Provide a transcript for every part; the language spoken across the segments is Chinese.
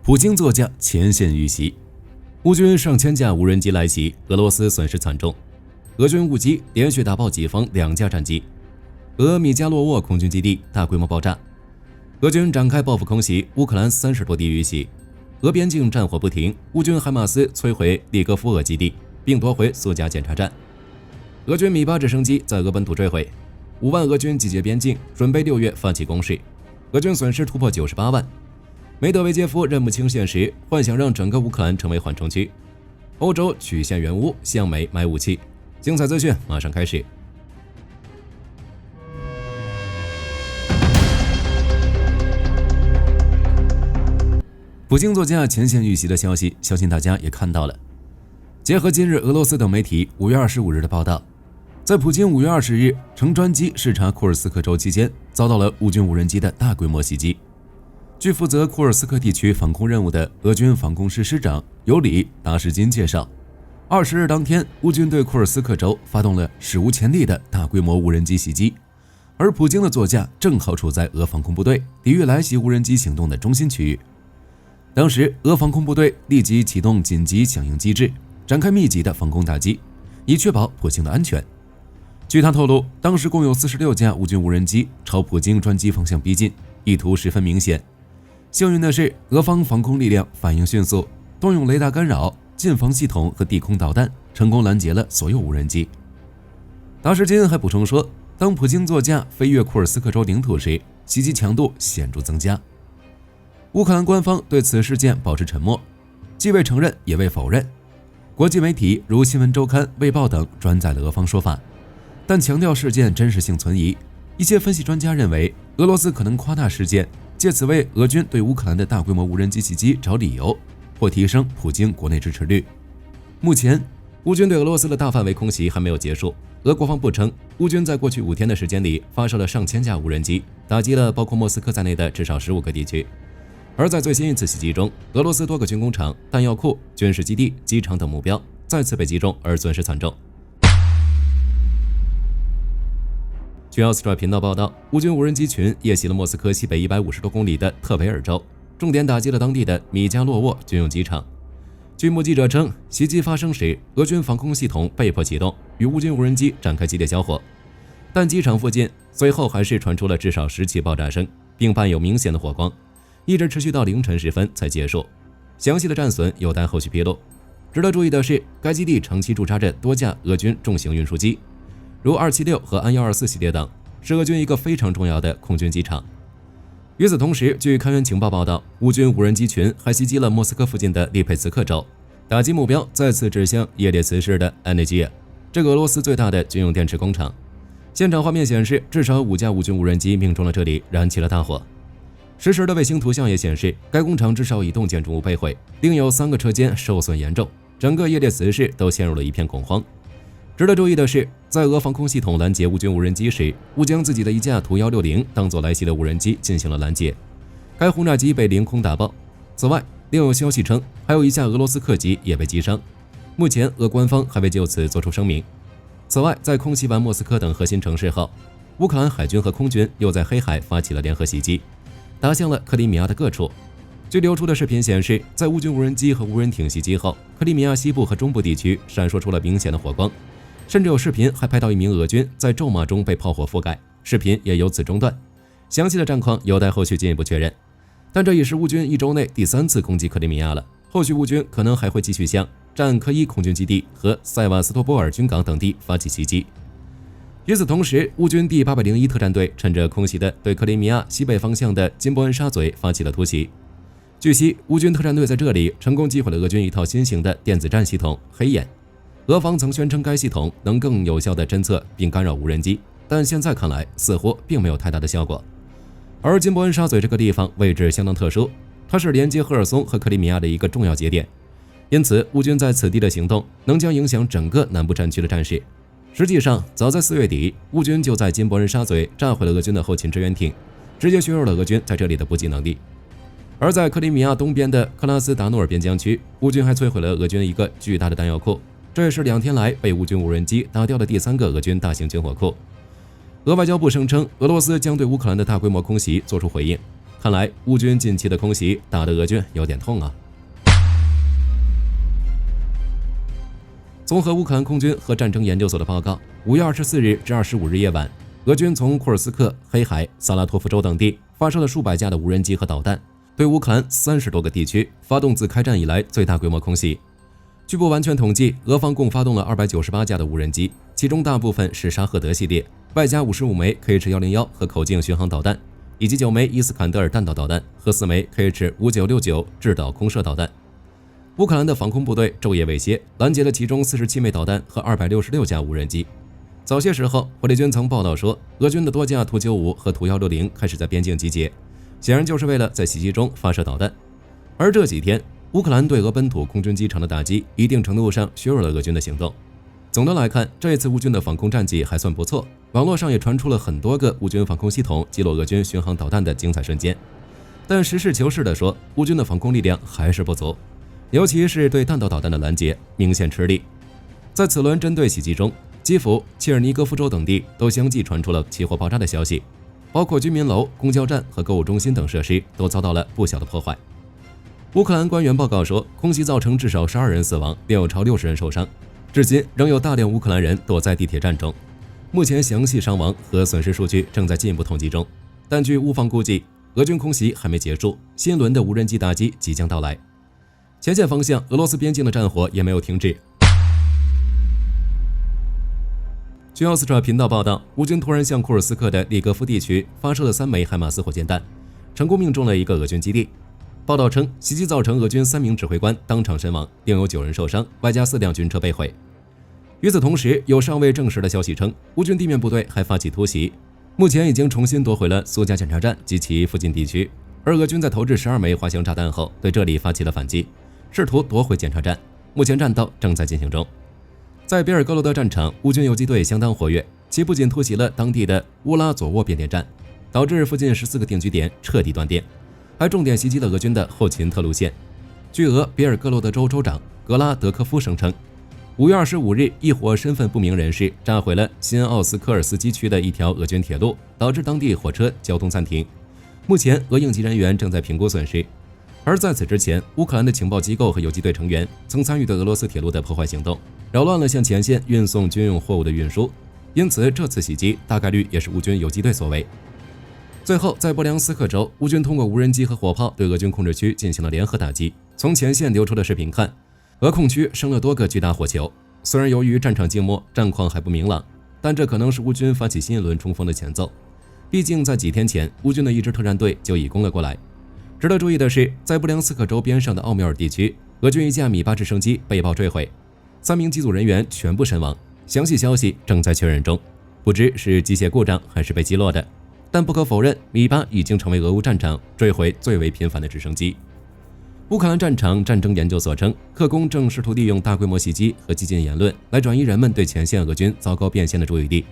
普京座驾前线遇袭，乌军上千架无人机来袭，俄罗斯损失惨重。俄军误击连续打爆己方2架战机。俄米加洛沃空军基地大规模爆炸，俄军展开报复空袭，乌克兰30多地遇袭。俄边境战火不停，乌军海马斯摧毁利戈夫俄基地，并夺回苏加检查站。俄军米8直升机在俄本土坠毁，5万俄军集结边境，准备6月发起攻势。俄军损失突破98万。梅德韦杰夫认不清现实，幻想让整个乌克兰成为缓冲区。欧洲曲线援乌，向美买武器。精彩资讯马上开始。普京座驾前线遇袭的消息，相信大家也看到了。结合今日俄罗斯等媒体5月25日的报道，在普京5月20日乘专机视察库尔斯克州期间，遭到了乌军无人机的大规模袭击。据负责库尔斯克地区防空任务的俄军防空师师长尤里·达什金介绍，20日当天，乌军对库尔斯克州发动了史无前例的大规模无人机袭击，而普京的座驾正好处在俄防空部队抵御来袭无人机行动的中心区域。当时，俄防空部队立即启动紧急响应机制，展开密集的防空打击，以确保普京的安全。据他透露，当时共有46架乌军无人机朝普京专机方向逼近，意图十分明显。幸运的是，俄方防空力量反应迅速，动用雷达干扰、近防系统和地空导弹，成功拦截了所有无人机。达什金还补充说，当普京座驾飞越库尔斯克州领土时，袭击强度显著增加。乌克兰官方对此事件保持沉默，既未承认也未否认。国际媒体如新闻周刊、卫报等转载了俄方说法，但强调事件真实性存疑。一些分析专家认为，俄罗斯可能夸大事件，借此为俄军对乌克兰的大规模无人机袭击找理由，或提升普京国内支持率。目前，乌军对俄罗斯的大范围空袭还没有结束。俄国防部称，乌军在过去5天的时间里发射了上千架无人机，打击了包括莫斯科在内的至少15个地区。而在最新一次袭击中，俄罗斯多个军工厂、弹药库、军事基地、机场等目标再次被击中，而损失惨重。据奥斯特频道报道，乌军无人机群夜袭了莫斯科西北150多公里的特维尔州，重点打击了当地的米加洛沃军用机场。据目击者称，袭击发生时，俄军防空系统被迫启动，与乌军无人机展开激烈交火。但机场附近随后还是传出了至少10起爆炸声，并伴有明显的火光，一直持续到凌晨时分才结束。详细的战损有待后续披露。值得注意的是，该基地长期驻扎着多架俄军重型运输机，如276和安124系列等，是俄军一个非常重要的空军机场。与此同时，据开源情报报道，乌军无人机群还袭击了莫斯科附近的利佩茨克州，打击目标再次指向叶列茨市的安内基亚，这个俄罗斯最大的军用电池工厂。现场画面显示，至少5架乌军无人机命中了这里，燃起了大火。实时的卫星图像也显示，该工厂至少一栋建筑物被毁，另有3个车间受损严重，整个叶列茨市都陷入了一片恐慌。值得注意的是，在俄防空系统拦截乌军无人机时，乌将自己的一架图160当作来袭的无人机进行了拦截，该轰炸机被凌空打爆。此外，另有消息称，还有一架俄罗斯客机也被击伤。目前，俄官方还未就此作出声明。此外，在空袭完莫斯科等核心城市后，乌克兰海军和空军又在黑海发起了联合袭击，打向了克里米亚的各处。据流出的视频显示，在乌军无人机和无人艇袭击后，克里米亚西部和中部地区闪烁出了明显的火光，甚至有视频还拍到一名俄军在咒骂中被炮火覆盖，视频也由此中断。详细的战况有待后续进一步确认。但这已是乌军1周内第3次攻击克里米亚了，后续乌军可能还会继续向战科伊空军基地和塞瓦斯托波尔军港等地发起袭击。与此同时，乌军第801特战队趁着空袭的对克里米亚西北方向的金波恩沙嘴发起了突袭。据悉，乌军特战队在这里成功击毁了俄军一套新型的电子战系统黑眼。俄方曾宣称该系统能更有效地侦测并干扰无人机，但现在看来似乎并没有太大的效果。而金波恩沙嘴这个地方位置相当特殊，它是连接赫尔松和克里米亚的一个重要节点，因此乌军在此地的行动能将影响整个南部战区的战事。实际上，早在4月底，乌军就在金波恩沙嘴炸毁了俄军的后勤支援艇，直接削弱了俄军在这里的补给能力。而在克里米亚东边的克拉斯达诺尔边疆区，乌军还摧毁了俄军一个巨大的弹药库，这也是2天来被乌军无人机打掉的第3个俄军大型军火库。俄外交部声称，俄罗斯将对乌克兰的大规模空袭做出回应。看来乌军近期的空袭打得俄军有点痛啊。综合乌克兰空军和战争研究所的报告，5月24日至25日夜晚，俄军从库尔斯克、黑海、萨拉托夫州等地发射了数百架的无人机和导弹，对乌克兰30多个地区发动自开战以来最大规模空袭。据不完全统计，俄方共发动了298架的无人机，其中大部分是沙赫德系列，外加55枚 KH-101和口径巡航导弹，以及9枚伊斯坎德尔弹道导弹和4枚 KH-5969制导空射导弹。乌克兰的防空部队昼夜未歇，拦截了其中47枚导弹和266架无人机。早些时候，火力军曾报道说，俄军的多架图95和图160开始在边境集结，显然就是为了在袭击中发射导弹。而这几天，乌克兰对俄本土空军机场的打击，一定程度上削弱了俄军的行动。总的来看，这一次乌军的防空战绩还算不错，网络上也传出了很多个乌军防空系统击落俄军巡航导弹的精彩瞬间。但实事求是地说，乌军的防空力量还是不足，尤其是对弹道导弹的拦截明显吃力。在此轮针对袭击中，基辅、切尔尼戈夫州等地都相继传出了起火爆炸的消息，包括居民楼、公交站和购物中心等设施都遭到了不小的破坏。乌克兰官员报告说，空袭造成至少12人死亡，并有超60人受伤。至今仍有大量乌克兰人躲在地铁站中。目前详细伤亡和损失数据正在进一步统计中，但据乌方估计，俄军空袭还没结束，新轮的无人机打击即将到来。前线方向，俄罗斯边境的战火也没有停止。据奥斯特频道报道，乌军突然向库尔斯克的利格夫地区发射了3枚海马斯火箭弹，成功命中了一个俄军基地。报道称，袭击造成俄军3名指挥官当场身亡，另有9人受伤，外加4辆军车被毁。与此同时，有尚未证实的消息称，乌军地面部队还发起突袭，目前已经重新夺回了苏加检查站及其附近地区。而俄军在投掷12枚滑翔炸弹后，对这里发起了反击，试图夺回检查站。目前战斗正在进行中。在比尔格罗德战场，乌军游击队相当活跃，其不仅突袭了当地的乌拉佐沃变电站，导致附近14个定居点彻底断电，还重点袭击了俄军的后勤特路线。据俄比尔格罗德州州长格拉德科夫声称，5月25日，一伙身份不明人士炸毁了新奥斯科尔斯基区的一条俄军铁路，导致当地火车交通暂停。目前，俄应急人员正在评估损失。而在此之前，乌克兰的情报机构和游击队成员曾参与对俄罗斯铁路的破坏行动，扰乱了向前线运送军用货物的运输，因此这次袭击大概率也是乌军游击队所为。最后，在波良斯克州，乌军通过无人机和火炮对俄军控制区进行了联合打击。从前线流出的视频看，俄控区生了多个巨大火球。虽然由于战场静默，战况还不明朗，但这可能是乌军发起新一轮冲锋的前奏。毕竟在几天前，乌军的一支特战队就已攻了过来。值得注意的是，在布良斯克州边上的奥缪尔地区，俄军一架米8直升机被爆坠毁，3名机组人员全部身亡，详细消息正在确认中，不知是机械故障还是被击落的。但不可否认，米8已经成为俄乌战场坠毁最为频繁的直升机。乌克兰战场战争研究所称，克宫正试图利用大规模袭击和激进言论来转移人们对前线俄军糟糕变现的注意力，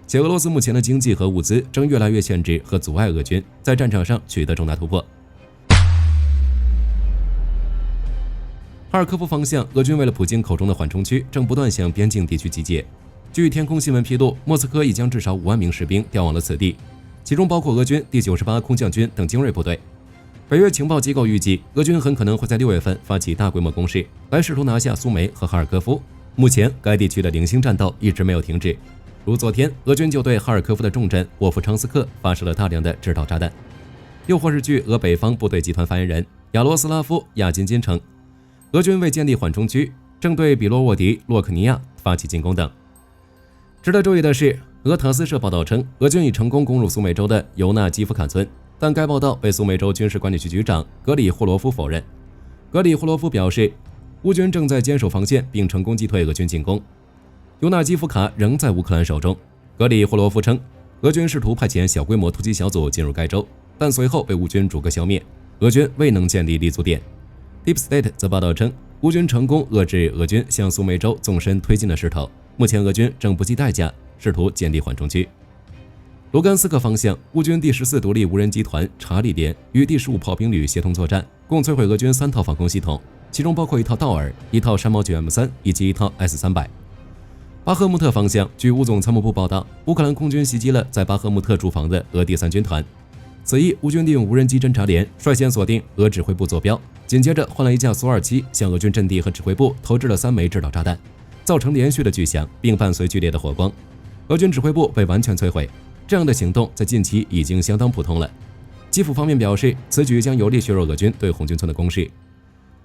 且俄罗斯目前的经济和物资正越来越限制和阻碍俄军在战场上取得重大突破。哈尔科夫方向，俄军为了普京口中的缓冲区，正不断向边境地区集结。据天空新闻披露，莫斯科已将至少5万名士兵调往了此地，其中包括俄军第98空降军等精锐部队。北约情报机构预计，俄军很可能会在6月份发起大规模攻势，来试图拿下苏梅和哈尔科夫。目前，该地区的零星战斗一直没有停止。如昨天，俄军就对哈尔科夫的重镇沃夫昌斯克发射了大量的制导炸弹。又或是据俄北方部队集团发言人亚罗斯拉夫·亚金金称，俄军为建立缓冲区，正对比洛沃迪、洛克尼亚发起进攻等。值得注意的是，俄塔斯社报道称，俄军已成功攻入苏美州的尤纳基夫卡村，但该报道被苏美州军事管理局局长格里霍罗夫否认。格里霍罗夫表示，乌军正在坚守防线，并成功击退俄军进攻。尤纳基夫卡仍在乌克兰手中。格里霍罗夫称，俄军试图派遣小规模突击小组进入该州，但随后被乌军逐个消灭，俄军未能建立立足点。Deep State 则报道称，乌军成功遏制俄军向苏梅州纵深推进的势头，目前俄军正不计代价试图建立缓冲区。卢甘斯克方向，乌军第14独立无人机团查理连与第15炮兵旅协同作战，共摧毁俄军3套防空系统，其中包括一套道尔、一套山毛 9M3 以及一套 S300。巴赫穆特方向，据乌总参谋部报道，乌克兰空军袭击了在巴赫穆特驻防的俄第3军团，此役，乌军利用无人机侦察连率先锁定俄指挥部坐标，紧接着换了一架苏27向俄军阵地和指挥部投掷了3枚制导炸弹，造成连续的巨响，并伴随剧烈的火光。俄军指挥部被完全摧毁。这样的行动在近期已经相当普通了。基辅方面表示，此举将有力削弱俄军对红军村的攻势。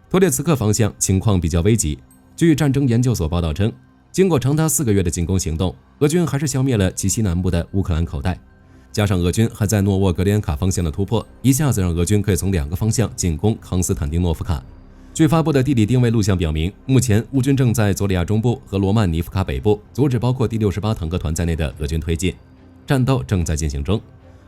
托列茨克方向情况比较危急。据战争研究所报道称，经过长达4个月的进攻行动，俄军还是消灭了其西南部的乌克兰口袋。加上俄军还在诺沃格连卡方向的突破，一下子让俄军可以从2个方向进攻康斯坦丁诺夫卡。据发布的地理定位录像表明，目前乌军正在佐里亚中部和罗曼尼夫卡北部阻止包括第68坦克团在内的俄军推进，战斗正在进行中。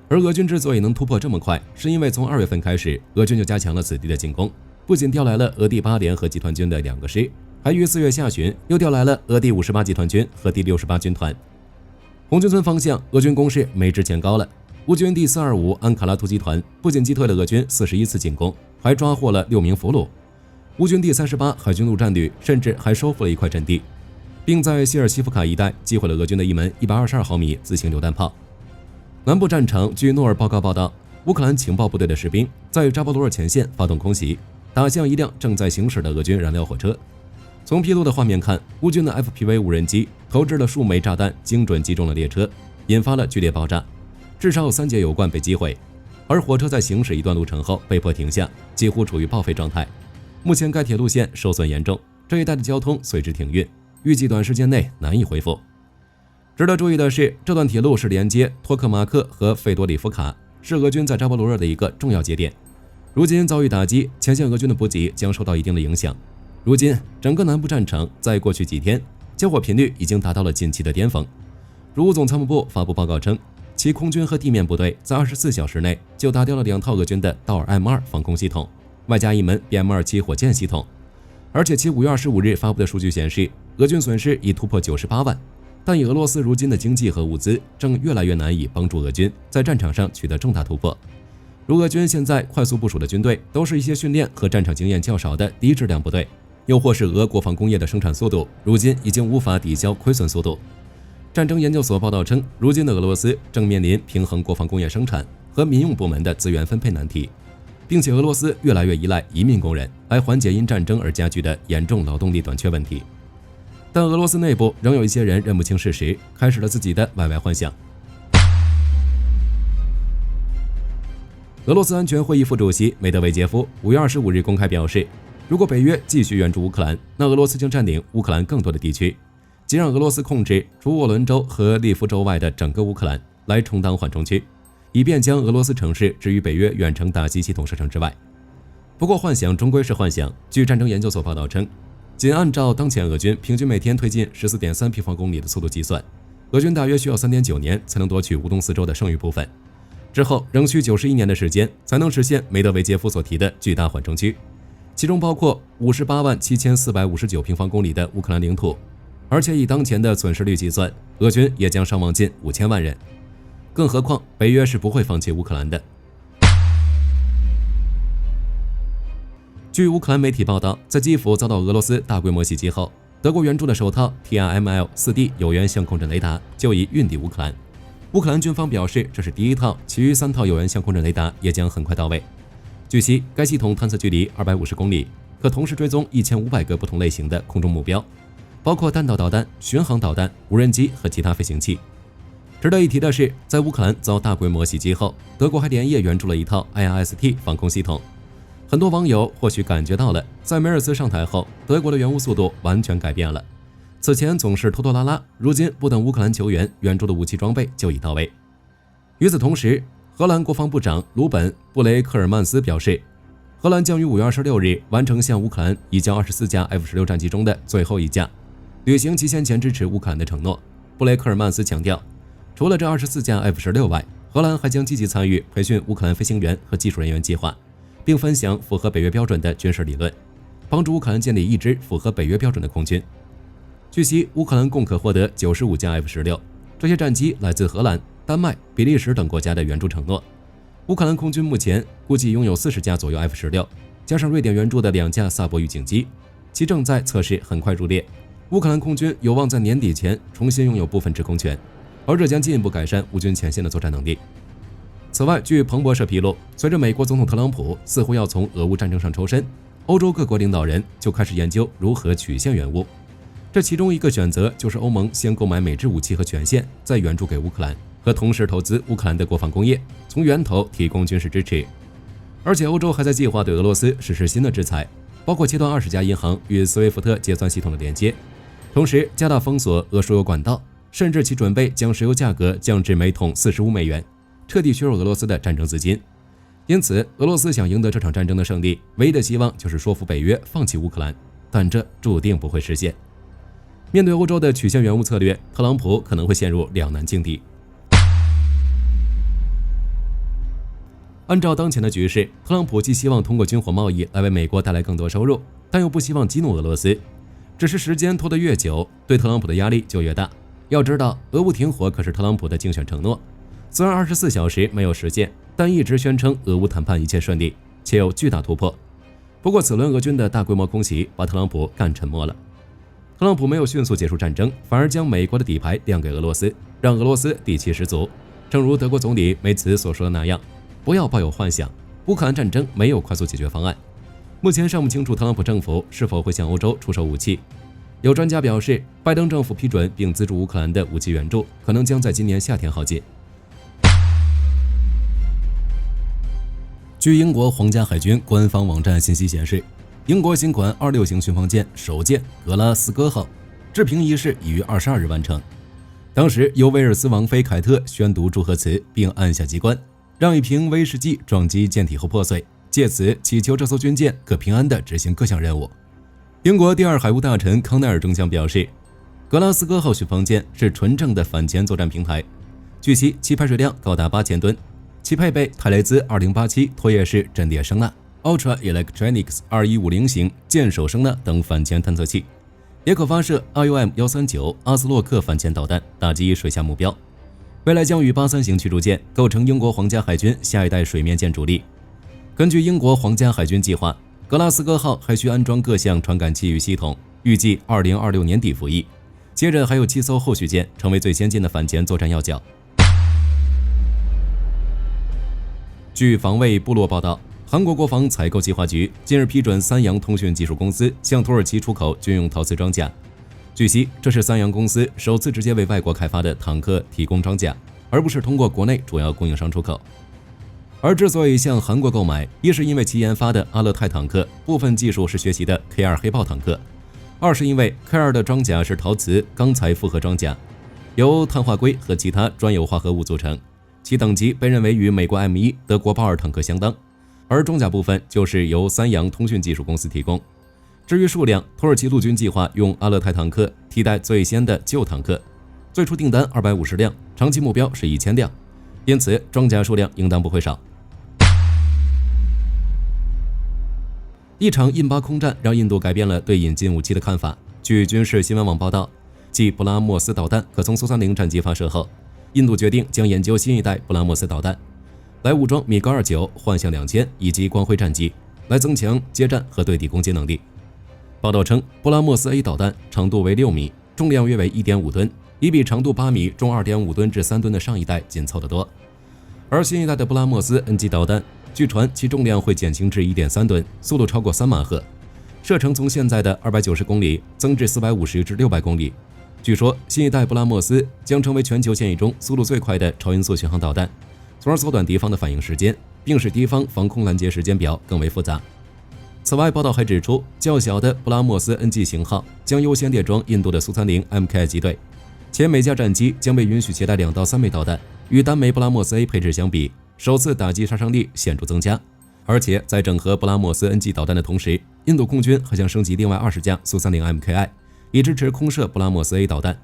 而俄军之所以能突破这么快，是因为从2月份开始，俄军就加强了此地的进攻，不仅调来了俄第8联合集团军的2个师，还于4月下旬又调来了俄第58集团军和第68军团。红军村方向，俄军攻势没之前高了。乌军第425安卡拉突击团不仅击退了俄军41次进攻，还抓获了6名俘虏。乌军第38海军陆战旅甚至还收复了一块阵地，并在希尔西夫卡一带击毁了俄军的一门122毫米自行榴弹炮。南部战场，据诺尔报告报道，乌克兰情报部队的士兵在扎波罗热前线发动空袭，打向一辆正在行驶的俄军燃料火车。从披露的画面看，乌军的 FPV 无人机投掷了数枚炸弹，精准击中了列车，引发了剧烈爆炸，至少有3节油罐被击毁。而火车在行驶一段路程后被迫停下，几乎处于报废状态。目前该铁路线受损严重，这一带的交通随之停运，预计短时间内难以恢复。值得注意的是，这段铁路是连接托克马克和费多里夫卡，是俄军在扎波罗热的一个重要节点。如今遭遇打击，前线俄军的补给将受到一定的影响。如今，整个南部战场在过去几天交火频率已经达到了近期的巅峰。如总参谋部发布报告称，其空军和地面部队在24小时内就打掉了2套俄军的道尔 M2 防空系统，外加一门 BM27火箭系统。而且其5月25日发布的数据显示，俄军损失已突破98万。但以俄罗斯如今的经济和物资，正越来越难以帮助俄军在战场上取得重大突破。如俄军现在快速部署的军队都是一些训练和战场经验较少的低质量部队，又或是俄国防工业的生产速度如今已经无法抵消亏损速度。战争研究所报道称，如今的俄罗斯正面临平衡国防工业生产和民用部门的资源分配难题，并且俄罗斯越来越依赖移民工人来缓解因战争而加剧的严重劳动力短缺问题。但俄罗斯内部仍有一些人认不清事实，开始了自己的歪歪幻想。俄罗斯安全会议副主席梅德韦杰夫5月25日公开表示，如果北约继续援助乌克兰，那俄罗斯将占领乌克兰更多的地区，即让俄罗斯控制除沃伦州和利夫州外的整个乌克兰，来充当缓冲区，以便将俄罗斯城市置于北约远程打击系统射程之外。不过幻想终归是幻想，据战争研究所报道称，仅按照当前俄军平均每天推进 14.3 平方公里的速度计算，俄军大约需要 3.9 年才能夺取乌东四州的剩余部分，之后仍需91年的时间才能实现梅德韦杰夫所提的巨大缓冲区，其中包括587459平方公里的乌克兰领土，而且以当前的损失率计算，俄军也将伤亡近5000万人。更何况北约是不会放弃乌克兰的。据乌克兰媒体报道，在基辅遭到俄罗斯大规模袭击后，德国援助的首套 TRML-4D 有源相控阵雷达就已运抵乌克兰。乌克兰军方表示，这是第一套，其余3套有源相控阵雷达也将很快到位。据悉，该系统探测距离250公里，可同时追踪1500个不同类型的空中目标，包括弹道导弹、巡航导弹、无人机和其他飞行器。值得一提的是，在乌克兰遭大规模袭击后，德国还连夜援助了一套 IRST 防空系统。很多网友或许感觉到了，在梅尔斯上台后，德国的援乌速度完全改变了。此前总是拖拖拉拉，如今不等乌克兰求援，援助的武器装备就已到位。与此同时，荷兰国防部长鲁本·布雷克尔曼斯表示，荷兰将于5月26日完成向乌克兰移交24架 F-16战机中的最后一架，履行其先前支持乌克兰的承诺。布雷克尔曼斯强调，除了这24架 F-16外，荷兰还将积极参与培训乌克兰飞行员和技术人员计划，并分享符合北约标准的军事理论，帮助乌克兰建立一支符合北约标准的空军。据悉，乌克兰共可获得95架 F-16，这些战机来自荷兰、丹麦、比利时等国家的援助承诺。乌克兰空军目前估计拥有40架左右 F-16，加上瑞典援助的2架萨博预警机，其正在测试很快入列。乌克兰空军有望在年底前重新拥有部分制空权，而这将进一步改善乌军前线的作战能力。此外，据彭博社披露，随着美国总统特朗普似乎要从俄乌战争上抽身，欧洲各国领导人就开始研究如何曲线援乌。这其中一个选择就是欧盟先购买美制武器和权限，再援助给乌克兰，和同时投资乌克兰的国防工业，从源头提供军事支持。而且欧洲还在计划对俄罗斯实施新的制裁，包括切断20家银行与斯威夫特结算系统的连接，同时加大封锁俄输油管道，甚至其准备将石油价格降至每桶45美元，彻底削弱俄罗斯的战争资金。因此，俄罗斯想赢得这场战争的胜利，唯一的希望就是说服北约放弃乌克兰，但这注定不会实现。面对欧洲的曲线援乌策略，特朗普可能会陷入两难境地。按照当前的局势，特朗普既希望通过军火贸易来为美国带来更多收入，但又不希望激怒俄罗斯。只是时间拖得越久，对特朗普的压力就越大。要知道，俄乌停火可是特朗普的竞选承诺，虽然24小时没有实现，但一直宣称俄乌谈判一切顺利，且有巨大突破。不过，此轮俄军的大规模空袭把特朗普干沉默了。特朗普没有迅速结束战争，反而将美国的底牌亮给俄罗斯，让俄罗斯底气十足。正如德国总理梅茨所说的那样，不要抱有幻想，乌克兰战争没有快速解决方案。目前尚不清楚特朗普政府是否会向欧洲出售武器。有专家表示，拜登政府批准并资助乌克兰的武器援助可能将在今年夏天耗尽。据英国皇家海军官方网站信息显示，英国新款26型巡防舰首舰格拉斯哥号制评仪式已于22日完成。当时由威尔斯王妃凯特宣读祝贺词，并按下机关，让一瓶威士忌撞击舰体后破碎，借此祈求这艘军舰可平安地执行各项任务。英国第二海务大臣康奈尔中将表示，格拉斯哥号巡防舰是纯正的反潜作战平台，据悉其排水量高达8000吨，其配备泰雷兹2087拖曳式阵列声呐、Ultra Electronics 2150型舰首声呐等反潜探测器，也可发射 IUM-139阿斯洛克反潜导弹打击水下目标。未来将与83型驱逐舰构成英国皇家海军下一代水面舰主力。根据英国皇家海军计划，格拉斯哥号还需安装各项传感器与系统，预计2026年底服役。接着还有7艘后续舰成为最先进的反潜作战要角。据防卫部落报道，韩国国防采购计划局近日批准三洋通讯技术公司向土耳其出口军用陶瓷装甲。据悉，这是三洋公司首次直接为外国开发的坦克提供装甲，而不是通过国内主要供应商出口。而之所以向韩国购买，一是因为其研发的阿勒泰坦克部分技术是学习的 K2 黑豹坦克，二是因为 K2 的装甲是陶瓷钢材复合装甲，由碳化硅和其他专有化合物组成，其等级被认为与美国 M1、德国豹二坦克相当，而装甲部分就是由三洋通讯技术公司提供。至于数量，土耳其陆军计划用阿勒泰坦克替代最先的旧坦克，最初订单250辆，长期目标是1000辆，因此装甲数量应当不会少。一场印巴空战让印度改变了对引进武器的看法。据军事新闻网报道，继布拉莫斯导弹可从苏30战机发射后，印度决定将研究新一代布拉莫斯导弹，来武装米格29、幻象2000以及光辉战机，来增强接战和对地攻击能力。报道称，布拉莫斯 A 导弹长度为6米，重量约为 1.5 吨，已比长度8米、重 2.5 吨至3吨的上一代紧凑得多。而新一代的布拉莫斯 NG 导弹，据传其重量会减轻至 1.3 吨，速度超过3马赫，射程从现在的290公里增至450至600公里。据说新一代布拉莫斯将成为全球现役中速度最快的超音速巡航导弹，从而缩短敌方的反应时间，并使敌方防空拦截时间表更为复杂。此外，报道还指出，较小的布拉莫斯 NG 型号将优先列装印度的苏30 MKI 机队，且每架战机将被允许携带2到3枚导弹，与单枚布拉莫斯 A 配置相比，首次打击杀伤力显著增加。而且在整合布拉莫斯 NG 导弹的同时，印度空军还将升级另外20架苏30 MKI， 以支持空射布拉莫斯 A 导弹。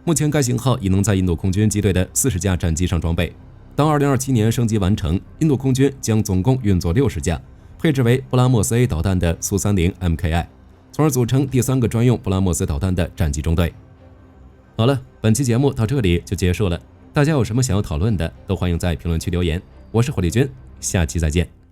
目前该型号已能在印度空军机队的40架战机上装备。当2027年升级完成，印度空军将总共运作60架配置为布拉莫斯 A 导弹的苏30 MKI， 从而组成第3个专用布拉莫斯导弹的战机中队。好了，本期节目到这里就结束了。大家有什么想要讨论的，都欢迎在评论区留言。我是火力军，下期再见。